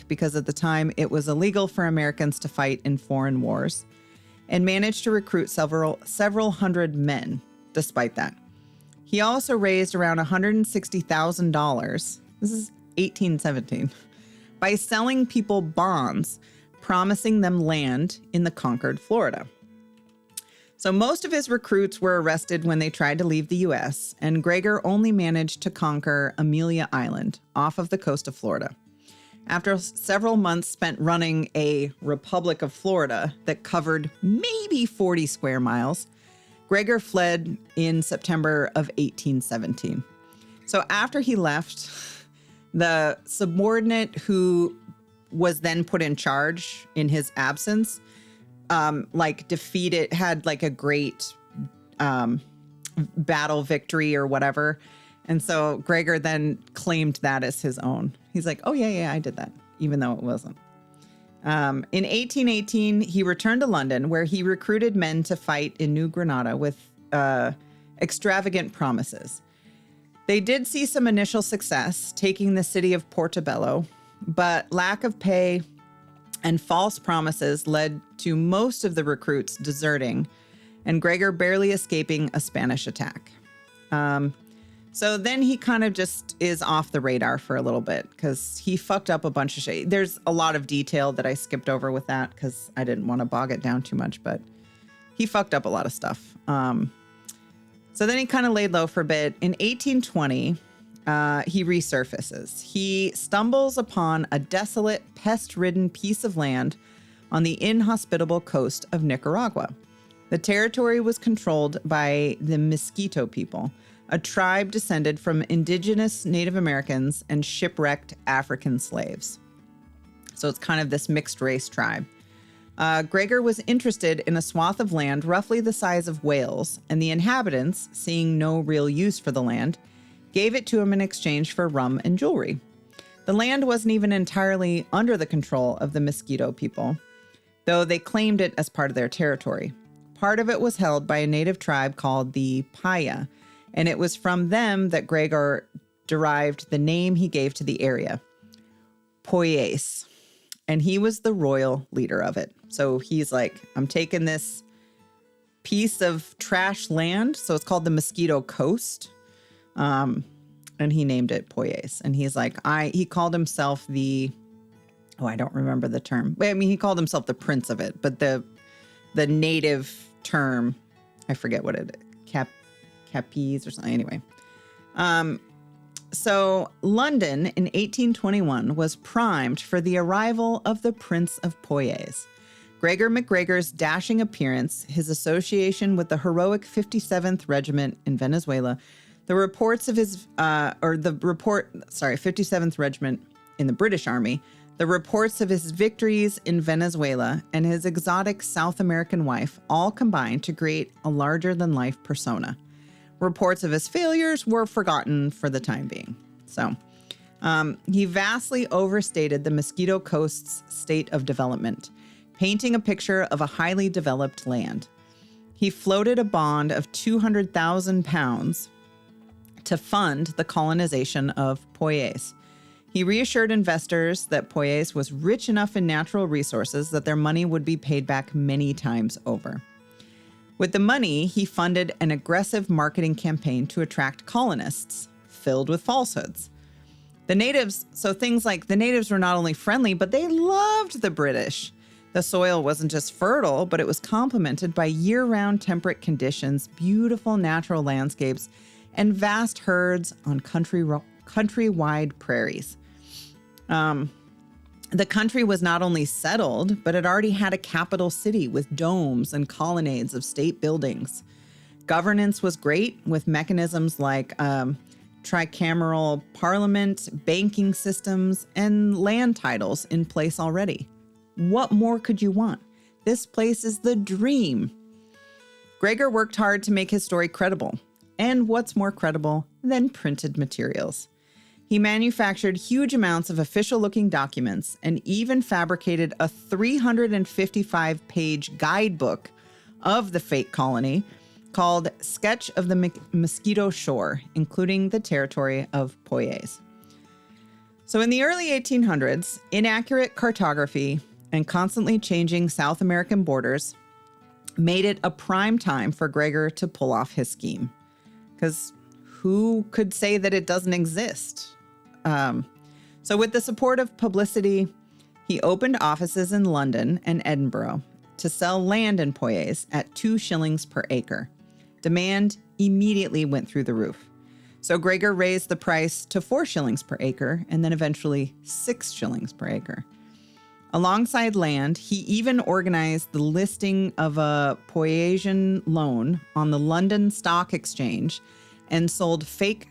because at the time it was illegal for Americans to fight in foreign wars, and managed to recruit several hundred men despite that. He also raised around $160,000, this is 1817, by selling people bonds promising them land in the conquered Florida. So most of his recruits were arrested when they tried to leave the U.S., and Gregor only managed to conquer Amelia Island off of the coast of Florida. After several months spent running a Republic of Florida that covered maybe 40 square miles, Gregor fled in September of 1817. So after he left, the subordinate who was then put in charge in his absence, had a great battle victory or whatever. And so Gregor then claimed that as his own. He's like, oh, yeah, I did that, even though it wasn't. In 1818, he returned to London, where he recruited men to fight in New Granada with extravagant promises. They did see some initial success, taking the city of Portobello, but lack of pay and false promises led to most of the recruits deserting, and Gregor barely escaping a Spanish attack. So then he kind of just is off the radar for a little bit because he fucked up a bunch of shit. There's a lot of detail that I skipped over with that because I didn't want to bog it down too much, but he fucked up a lot of stuff. So then he kind of laid low for a bit. In 1820, he resurfaces. He stumbles upon a desolate, pest-ridden piece of land on the inhospitable coast of Nicaragua. The territory was controlled by the Mosquito people, a tribe descended from indigenous Native Americans and shipwrecked African slaves. So it's kind of this mixed race tribe. Gregor was interested in a swath of land roughly the size of Wales, and the inhabitants, seeing no real use for the land, gave it to him in exchange for rum and jewelry. The land wasn't even entirely under the control of the Mosquito people, though they claimed it as part of their territory. Part of it was held by a native tribe called the Paya, and it was from them that Gregor derived the name he gave to the area, Poyais, and he was the royal leader of it. So he's like, I'm taking this piece of trash land, so it's called the Mosquito Coast, and he named it Poyais. And he's like, he called himself I don't remember the term. I mean, he called himself the prince of it, but the native term, I forget what it is, Capiz or something. Anyway. So London in 1821 was primed for the arrival of the Prince of Poyais. Gregor MacGregor's dashing appearance, his association with the heroic 57th Regiment in Venezuela, the reports of his, 57th Regiment in the British Army, the reports of his victories in Venezuela, and his exotic South American wife all combined to create a larger-than-life persona. Reports of his failures were forgotten for the time being. So he vastly overstated the Mosquito Coast's state of development, painting a picture of a highly developed land. He floated a bond of 200,000 pounds to fund the colonization of Poyais. He reassured investors that Poyais was rich enough in natural resources that their money would be paid back many times over. With the money, he funded an aggressive marketing campaign to attract colonists, filled with falsehoods. The natives were not only friendly, but they loved the British. The soil wasn't just fertile, but it was complemented by year-round temperate conditions, beautiful natural landscapes, and vast herds on countrywide prairies. The country was not only settled, but it already had a capital city with domes and colonnades of state buildings. Governance was great, with mechanisms like tricameral parliament, banking systems, and land titles in place already. What more could you want? This place is the dream. Gregor worked hard to make his story credible. And what's more credible than printed materials? He manufactured huge amounts of official-looking documents and even fabricated a 355-page guidebook of the fake colony called Sketch of the Mosquito Shore, including the territory of Poyais. So in the early 1800s, inaccurate cartography and constantly changing South American borders made it a prime time for Gregor to pull off his scheme. Because who could say that it doesn't exist? So with the support of publicity, he opened offices in London and Edinburgh to sell land in Poyais at 2 shillings per acre. Demand immediately went through the roof. So Gregor raised the price to 4 shillings per acre and then eventually 6 shillings per acre. Alongside land, he even organized the listing of a Poyasian loan on the London Stock Exchange and sold fake